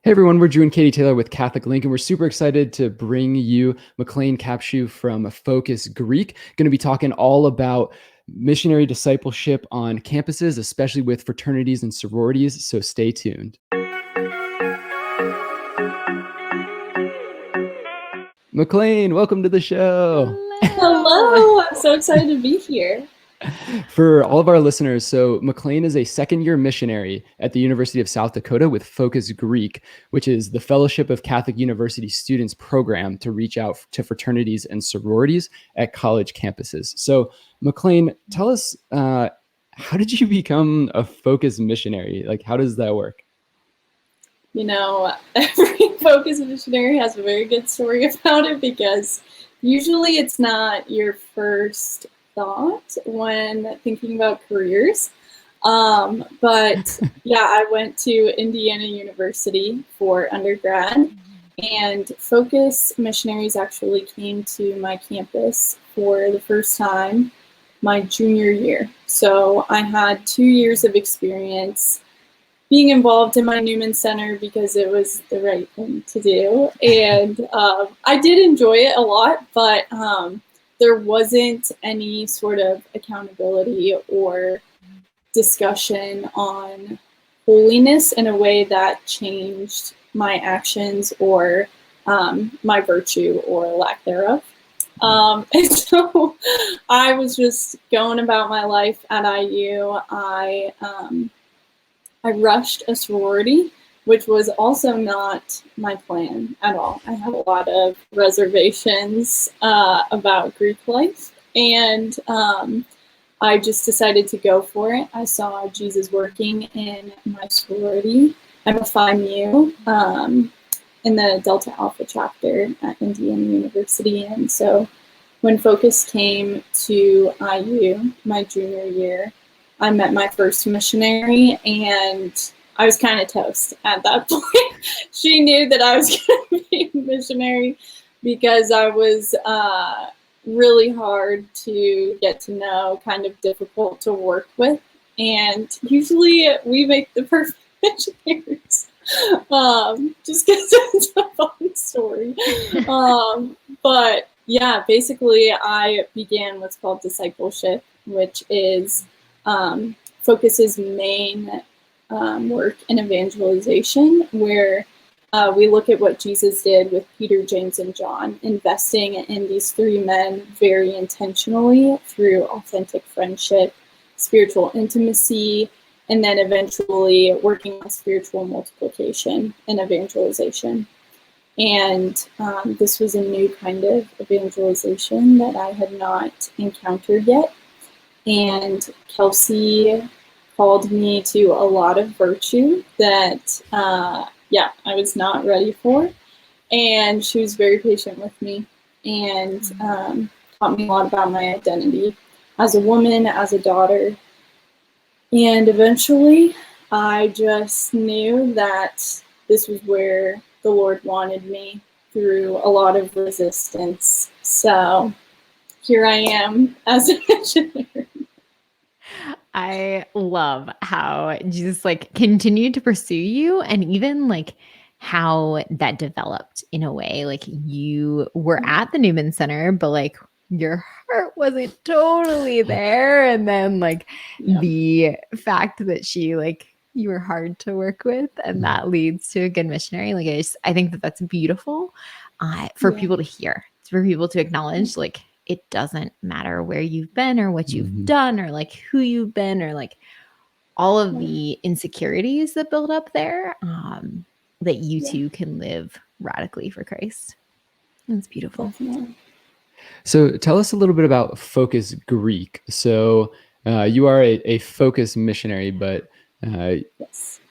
Hey everyone, we're Drew and Katie Taylor with Catholic Link, and we're super excited to bring you Maclaine Capshew from Focus Greek. Going to be talking all about missionary discipleship on campuses, especially with fraternities and sororities, so stay tuned. Maclaine, welcome to the show. Hello, I'm so excited to be here. For all of our listeners, so Maclaine is a second-year missionary at the University of South Dakota with Focus Greek, which is the Fellowship of Catholic University Students program to reach out to fraternities and sororities at college campuses. So, Maclaine, tell us, how did you become a Focus missionary? Like, how does that work? Every Focus missionary has a very good story about it because usually it's not your first thought when thinking about careers. But yeah, I went to Indiana University for undergrad, and Focus missionaries actually came to my campus for the first time my junior year. So I had 2 years of experience being involved in my Newman Center because it was the right thing to do. And I did enjoy it a lot, but there wasn't any sort of accountability or discussion on holiness in a way that changed my actions or my virtue or lack thereof. And so I was just going about my life at IU. I rushed a sorority, which was also not my plan at all. I had a lot of reservations about Greek life, and I just decided to go for it. I saw Jesus working in my sorority. I'm a Phi Mu in the Delta Alpha chapter at Indiana University, and so when Focus came to IU my junior year, I met my first missionary, and I was kind of toast at that point. She knew that I was going to be a missionary because I was really hard to get to know, kind of difficult to work with, and usually we make the perfect missionaries. Just because it's a fun story. But yeah, basically I began what's called discipleship, which is Focus's main work in evangelization, where we look at what Jesus did with Peter, James, and John, investing in these three men very intentionally through authentic friendship, spiritual intimacy, and then eventually working on spiritual multiplication and evangelization. And this was a new kind of evangelization that I had not encountered yet. And Kelsey called me to a lot of virtue that, I was not ready for. And she was very patient with me and taught me a lot about my identity as a woman, as a daughter. And eventually, I just knew that this was where the Lord wanted me through a lot of resistance. So here I am as a missionary. I love how Jesus continued to pursue you, and even how that developed in a way. Like, you were at the Newman Center, but your heart wasn't totally there. And then the fact that you were hard to work with, and that leads to a good missionary. I think that that's beautiful for people to hear, for people to acknowledge, it doesn't matter where you've been or what you've done or who you've been or all of the insecurities that build up there, that you too can live radically for Christ. That's beautiful. Definitely. So tell us a little bit about Focus Greek. So you are a Focus missionary, but Yes.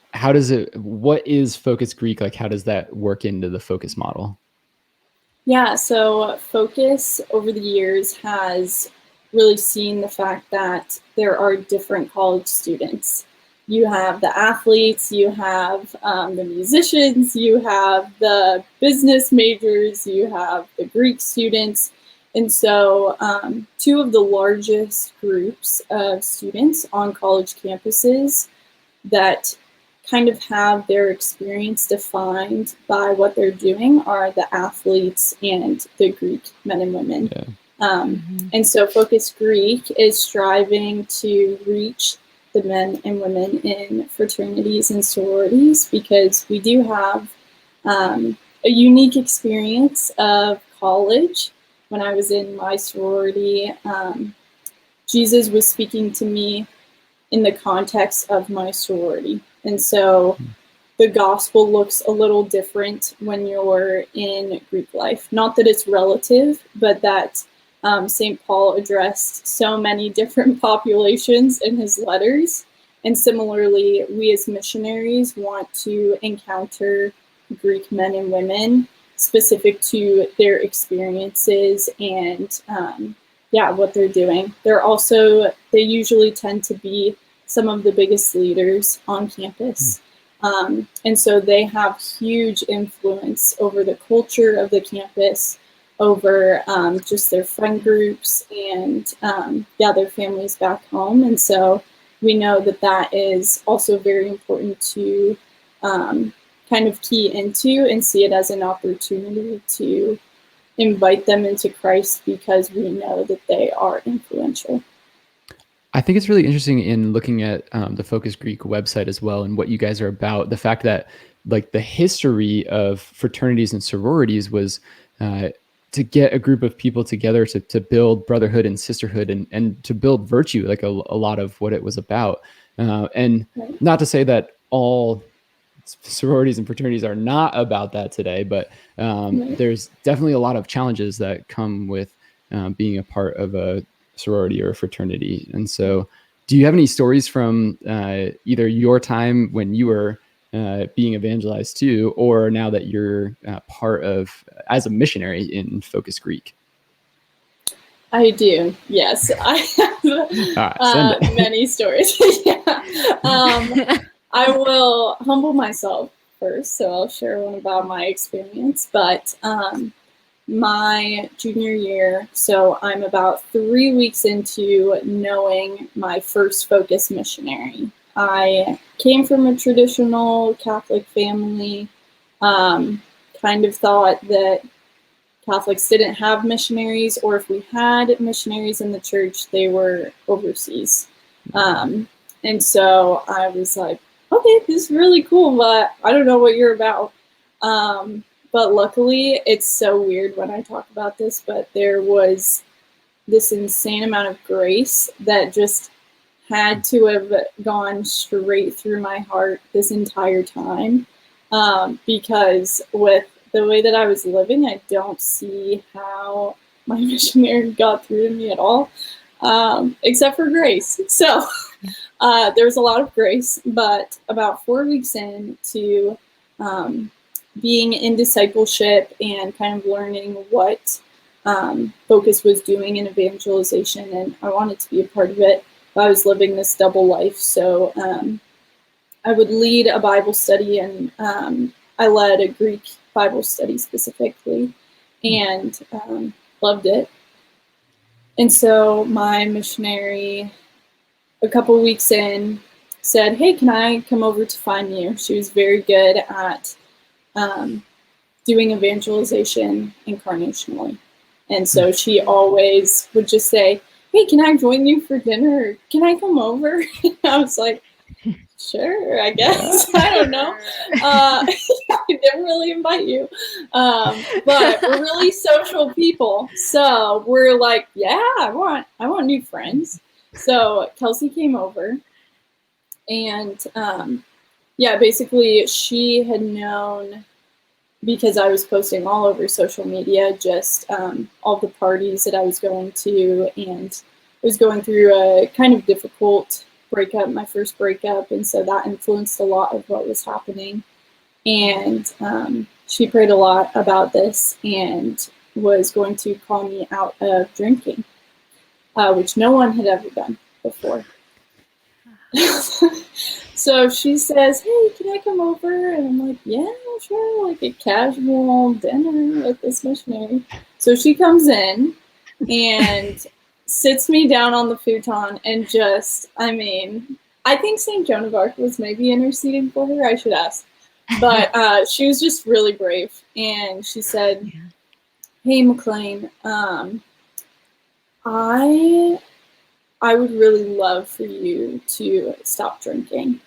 what is Focus Greek? How does that work into the Focus model? Yeah, so Focus over the years has really seen the fact that there are different college students. You have the athletes, you have the musicians, you have the business majors, you have the Greek students. And so two of the largest groups of students on college campuses that kind of have their experience defined by what they're doing are the athletes and the Greek men and women. Yeah. And so Focus Greek is striving to reach the men and women in fraternities and sororities, because we do have a unique experience of college. When I was in my sorority, Jesus was speaking to me in the context of my sorority. And so the gospel looks a little different when you're in Greek life. Not that it's relative, but that St. Paul addressed so many different populations in his letters. And similarly, we as missionaries want to encounter Greek men and women specific to their experiences and what they're doing. They usually tend to be some of the biggest leaders on campus. And so they have huge influence over the culture of the campus, over just their friend groups and their families back home. And so we know that that is also very important to kind of key into and see it as an opportunity to invite them into Christ, because we know that they are influential. I think it's really interesting in looking at the Focus Greek website as well, and what you guys are about. The fact that like the history of fraternities and sororities was to get a group of people together to build brotherhood and sisterhood and to build virtue, like a lot of what it was about. And not to say that all sororities and fraternities are not about that today, but there's definitely a lot of challenges that come with being a part of a sorority or a fraternity. And so do you have any stories from either your time when you were being evangelized too, or now that you're part of as a missionary in Focus Greek? I do, yes. I have many stories. I will humble myself first, so I'll share one about my experience. But my junior year, so I'm about 3 weeks into knowing my first Focus missionary. I came from a traditional Catholic family, kind of thought that Catholics didn't have missionaries, or if we had missionaries in the church, they were overseas. And so I was like, okay, this is really cool, but I don't know what you're about. But luckily, it's so weird when I talk about this, but there was this insane amount of grace that just had to have gone straight through my heart this entire time. Because with the way that I was living, I don't see how my missionary got through to me at all, except for grace. So there was a lot of grace, but about 4 weeks into being in discipleship and kind of learning what Focus was doing in evangelization, and I wanted to be a part of it. I was living this double life, so I would lead a Bible study, and I led a Greek Bible study specifically, and loved it. And so my missionary, a couple weeks in, said, hey, can I come over to find you? She was very good at doing evangelization incarnationally. And so she always would just say, hey, can I join you for dinner? Can I come over? I was like, sure, I guess. I don't know. I didn't really invite you. But we're really social people. So we're like, yeah, I want new friends. So Kelsey came over, and basically she had known, because I was posting all over social media, just all the parties that I was going to, and I was going through a kind of difficult breakup, my first breakup, and so that influenced a lot of what was happening. And she prayed a lot about this and was going to call me out of drinking, which no one had ever done before. So she says, hey, can I come over? And I'm like, yeah, sure, like a casual dinner with this missionary. So she comes in and sits me down on the futon and just, I think St. Joan of Arc was maybe interceding for her. I should ask. But she was just really brave. And she said, Yeah. hey, Maclaine, I would really love for you to stop drinking.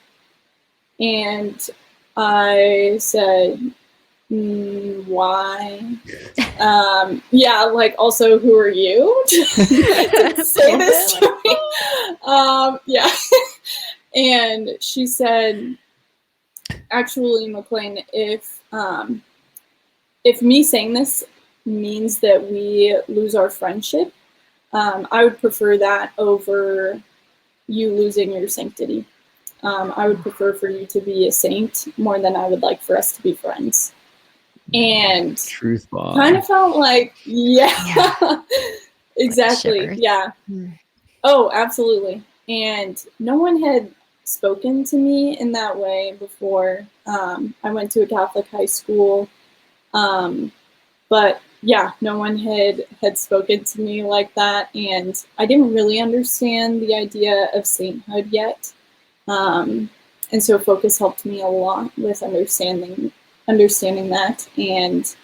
And I said, why? Yeah, like, also, who are you to say this to me? Yeah. And she said, actually, Maclaine, if me saying this means that we lose our friendship, I would prefer that over you losing your sanctity. I would prefer for you to be a saint more than I would like for us to be friends. And Truth bomb. kind of felt like, yeah. Exactly. Shivers. Yeah. Oh, absolutely. And no one had spoken to me in that way before. I went to a Catholic high school. But yeah, no one had spoken to me like that, and I didn't really understand the idea of sainthood yet. And so Focus helped me a lot with understanding that. And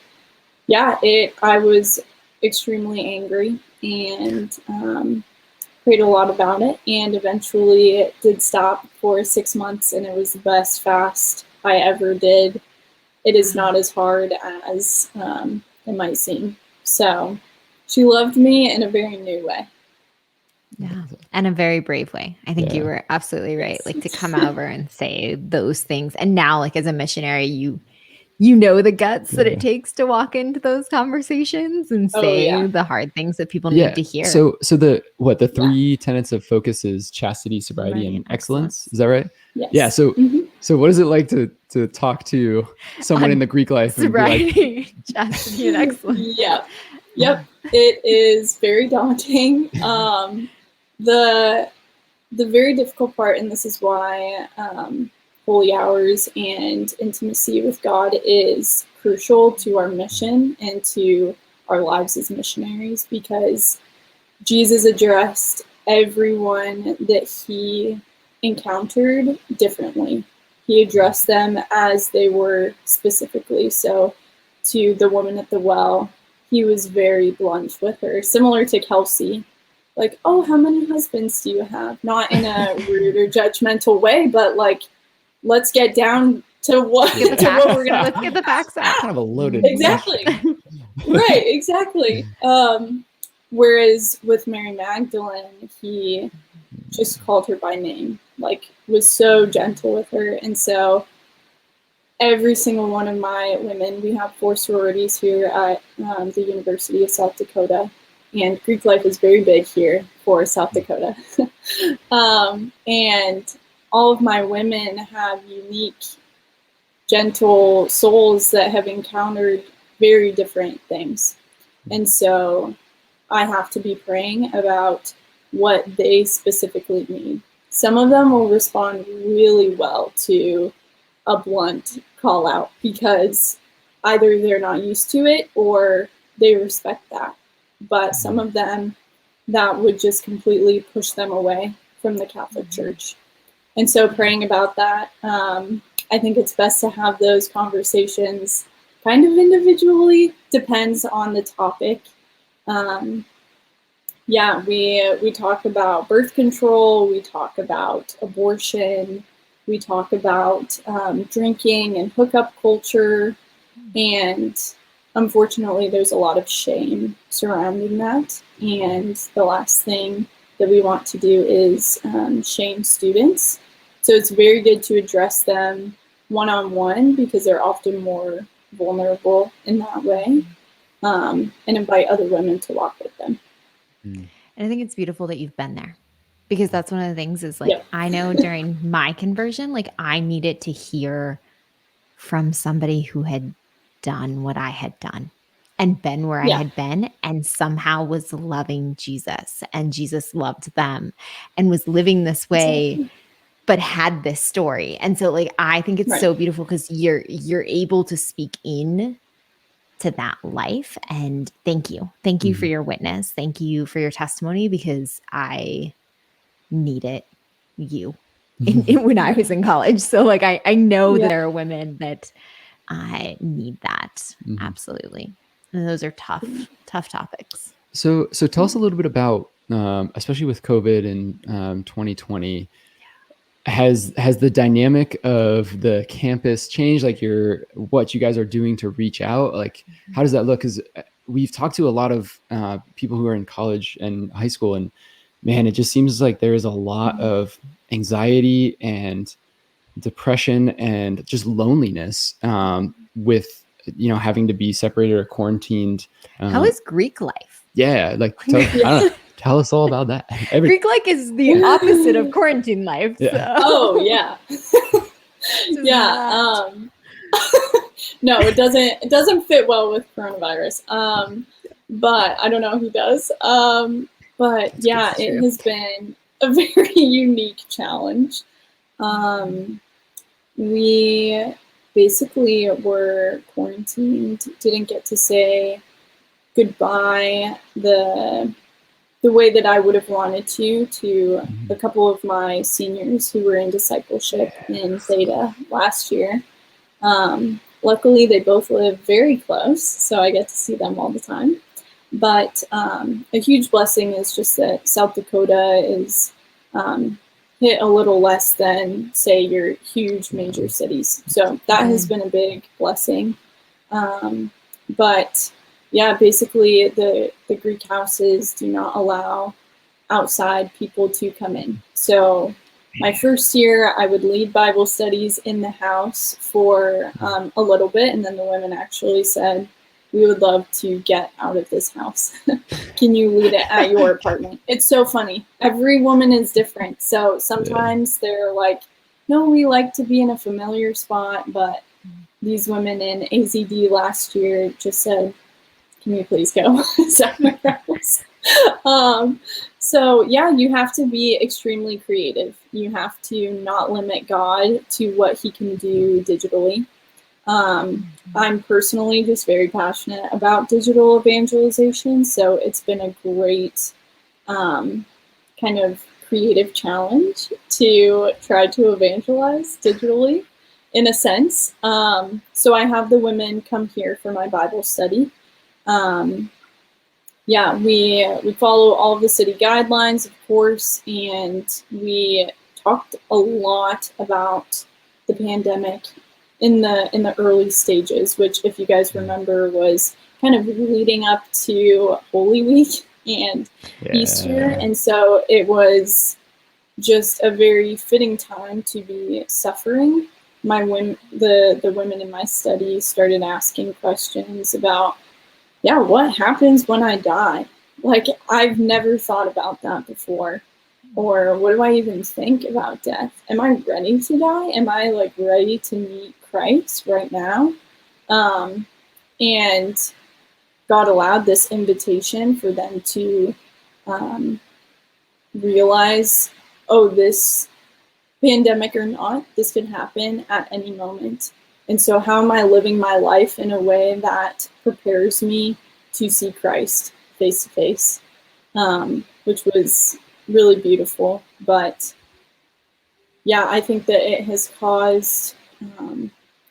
yeah, I was extremely angry and prayed a lot about it, and eventually it did stop for 6 months, and it was the best fast I ever did. It is not as hard as it might seem. So she loved me in a very new way. Yeah. And a very brave way. I think you Yeah. were absolutely right. Yes. Like to come over and say those things. And now, like as a missionary, you know the guts that it takes to walk into those conversations and Oh, say yeah. the hard things that people Yeah. need to hear. So the three tenets of Focus is chastity, sobriety, and excellence. Is that right? Yes. Yeah. So so what is it like to talk to someone On in the Greek life and be like, sobriety, chastity, and excellence. Yep. Yep. It is very daunting. The very difficult part, and this is why holy hours and intimacy with God is crucial to our mission and to our lives as missionaries, because Jesus addressed everyone that he encountered differently. He addressed them as they were specifically. So to the woman at the well, he was very blunt with her, similar to Kelsey. Like, oh, how many husbands do you have? Not in a rude or judgmental way, but like, let's get down to what, Get the to what facts. we're gonna. Let's get the facts out. kind of a loaded Exactly. Right, exactly. Whereas with Mary Magdalene, he just called her by name, like was so gentle with her. And so every single one of my women, we have 4 sororities here at the University of South Dakota, and Greek life is very big here for South Dakota. And all of my women have unique, gentle souls that have encountered very different things. And so I have to be praying about what they specifically need. Some of them will respond really well to a blunt call out because either they're not used to it or they respect that. But some of them, that would just completely push them away from the Catholic Church. And so praying about that, I think it's best to have those conversations kind of individually, depends on the topic. Yeah, we talk about birth control, we talk about abortion, we talk about drinking and hookup culture, and unfortunately there's a lot of shame surrounding that. And the last thing that we want to do is shame students. So it's very good to address them one-on-one because they're often more vulnerable in that way, and invite other women to walk with them. And I think it's beautiful that you've been there, because that's one of the things is like, Yep. I know during my conversion, like I needed to hear from somebody who had done what I had done and been where I Yeah. had been, and somehow was loving Jesus, and Jesus loved them and was living this way. Exactly. But had this story. And so like I think it's Right. so beautiful because you're able to speak in to that life. And thank you. Thank you for your witness. Thank you for your testimony, because I needed you. when I was in college. So like I know Yeah. that there are women that need that. Mhm. Absolutely. And those are tough topics. So tell us a little bit about, especially with COVID and 2020. Has the dynamic of the campus changed? Like what you guys are doing to reach out? Like, how does that look? Because we've talked to a lot of people who are in college and high school, and man, it just seems like there is a lot of anxiety and depression and just loneliness with having to be separated or quarantined. How is Greek life? Yeah, like I don't know, tell us all about that. Greek life is the opposite of quarantine life. Yeah. So. Oh yeah. Yeah. No, it doesn't fit well with coronavirus. But I don't know who does. But yeah, it has been a very unique challenge. We basically were quarantined, didn't get to say goodbye the way that I would have wanted to a couple of my seniors who were in discipleship in Theta last year. Luckily, they both live very close, so I get to see them all the time. But a huge blessing is just that South Dakota is hit a little less than, say, your huge major cities. So that has been a big blessing. But yeah, basically the Greek houses do not allow outside people to come in. So my first year, I would lead Bible studies in the house for a little bit, and then the women actually said, "We would love to get out of this house. Can you lead it at your apartment?" It's so funny. Every woman is different. So sometimes they're like, "No, we like to be in a familiar spot," but these women in AZD last year just said, "Can you please go?" Somewhere else. So yeah, you have to be extremely creative. You have to not limit God to what he can do digitally. I'm personally just very passionate about digital evangelization, so it's been a great kind of creative challenge to try to evangelize digitally in a sense. So I have the women come here for my Bible study. Yeah, we follow all of the city guidelines, of course, and we talked a lot about the pandemic in the early stages, which, if you guys remember, was kind of leading up to Holy Week and Easter, and so it was just a very fitting time to be suffering. The women in my study started asking questions about, yeah, what happens when I die? Like, I've never thought about that before. Or what do I even think about death? Am I ready to die? Am I like ready to meet Christ right now? And God allowed this invitation for them to realize, oh, this pandemic or not, this could happen at any moment. And so how am I living my life in a way that prepares me to see Christ face to face, which was really beautiful. But yeah, I think that it has caused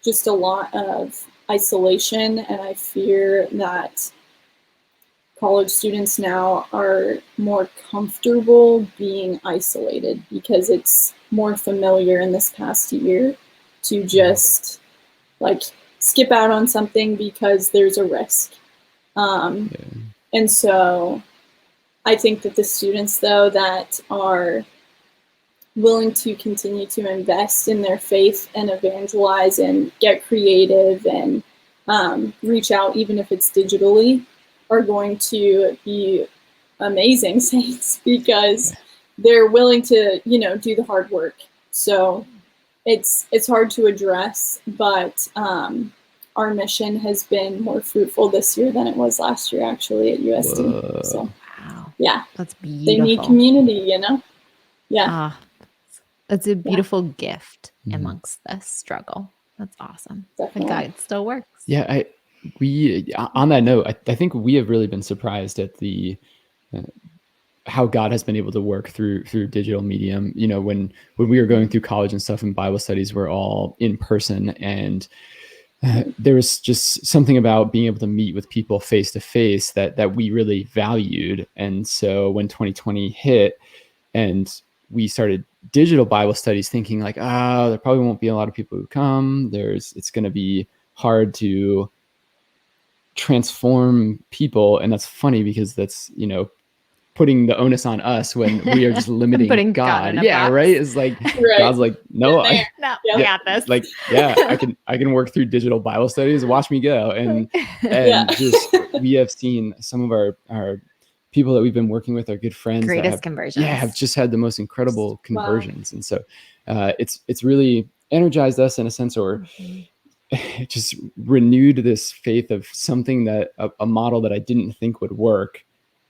just a lot of isolation, and I fear that college students now are more comfortable being isolated because it's more familiar in this past year to just like skip out on something because there's a risk. And so I think that the students, though, that are willing to continue to invest in their faith and evangelize and get creative and reach out, even if it's digitally, are going to be amazing saints because they're willing to, do the hard work. So it's hard to address, but our mission has been more fruitful this year than it was last year, actually, at USD. Whoa. So wow, yeah, that's beautiful. They need community, Yeah, it's a beautiful gift amongst this struggle. That's awesome. Definitely. God still works. Yeah, we on that note, I think we have really been surprised at how God has been able to work through digital medium. You know, when we were going through college and stuff, and Bible studies were all in person, and there was just something about being able to meet with people face to face that we really valued. And so when 2020 hit and we started digital Bible studies, thinking like, there probably won't be a lot of people who come. It's going to be hard to transform people. And that's funny because that's, you know, putting the onus on us when we are just limiting Putting God God. in a Yeah, box. right. It's like Right. God's like, no, Been there. No, Yeah. I got this. like, yeah, I can work through digital Bible studies. Watch me go. And Yeah. just we have seen some of our people that we've been working with, our good friends, that Greatest have, conversions. have just had the most incredible Wow. conversions. And so it's really energized us in a sense, or Mhm. it just renewed this faith of something that a model that I didn't think would work,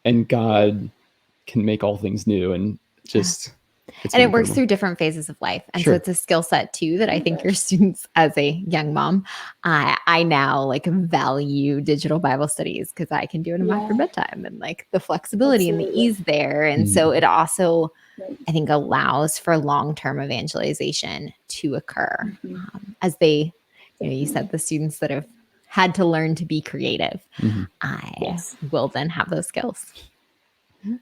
and God can make all things new. And just And it works through different phases of life. And so Sure. it's a skill set too that I think your students, as a young mom, I now like value digital Bible studies because I can do it in after bedtime, and like the flexibility and the ease there. And so it also, I think, allows for long-term evangelization to occur as they, you know, you said the students that have had to learn to be creative, I will then have those skills.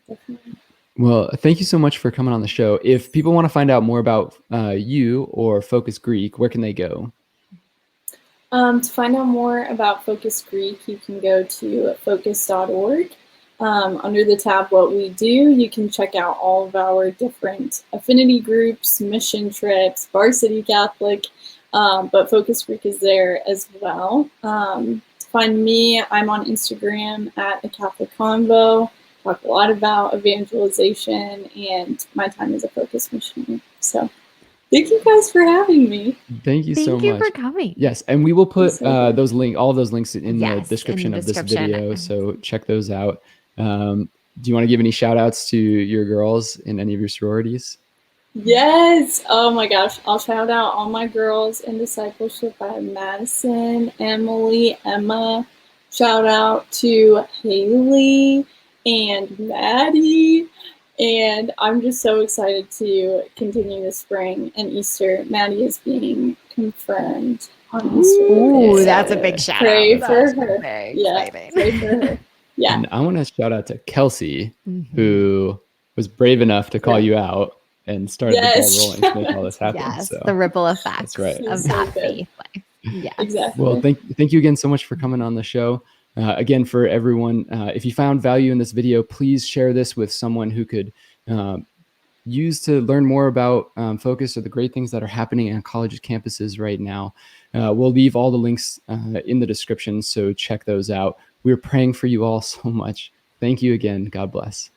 Definitely. Well, thank you so much for coming on the show. If people want to find out more about you or Focus Greek, where can they go? To find out more about Focus Greek, you can go to focus.org. Under the tab What We Do, you can check out all of our different affinity groups, mission trips, Varsity Catholic, but Focus Greek is there as well. To find me, I'm on Instagram at A Catholic Convo. Talk a lot about evangelization and my time as a Focus missionary. So thank you guys for having me. Thank you so much. Thank you for coming. Yes, and we will put all of those links in the description of this video, so check those out. Do you want to give any shout outs to your girls in any of your sororities? Yes. Oh my gosh. I'll shout out all my girls in discipleship. I have Madison, Emily, Emma. Shout out to Haley and Maddie. And I'm just so excited to continue the spring and Easter. Maddie is being confirmed on Easter. Ooh, that's a big shout Pray out. for That's her. very Yeah, exciting. pray for her. Yeah. And I want to shout out to Kelsey, who was brave enough to call you out and started the ball rolling to make all this happen. Yes, so the ripple effects that's right. of So that good. faith life. Yes. Exactly. Well, thank you again so much for coming on the show. Again, for everyone, if you found value in this video, please share this with someone who could use to learn more about Focus, or the great things that are happening on college campuses right now. We'll leave all the links in the description, so check those out. We're praying for you all so much. Thank you again. God bless.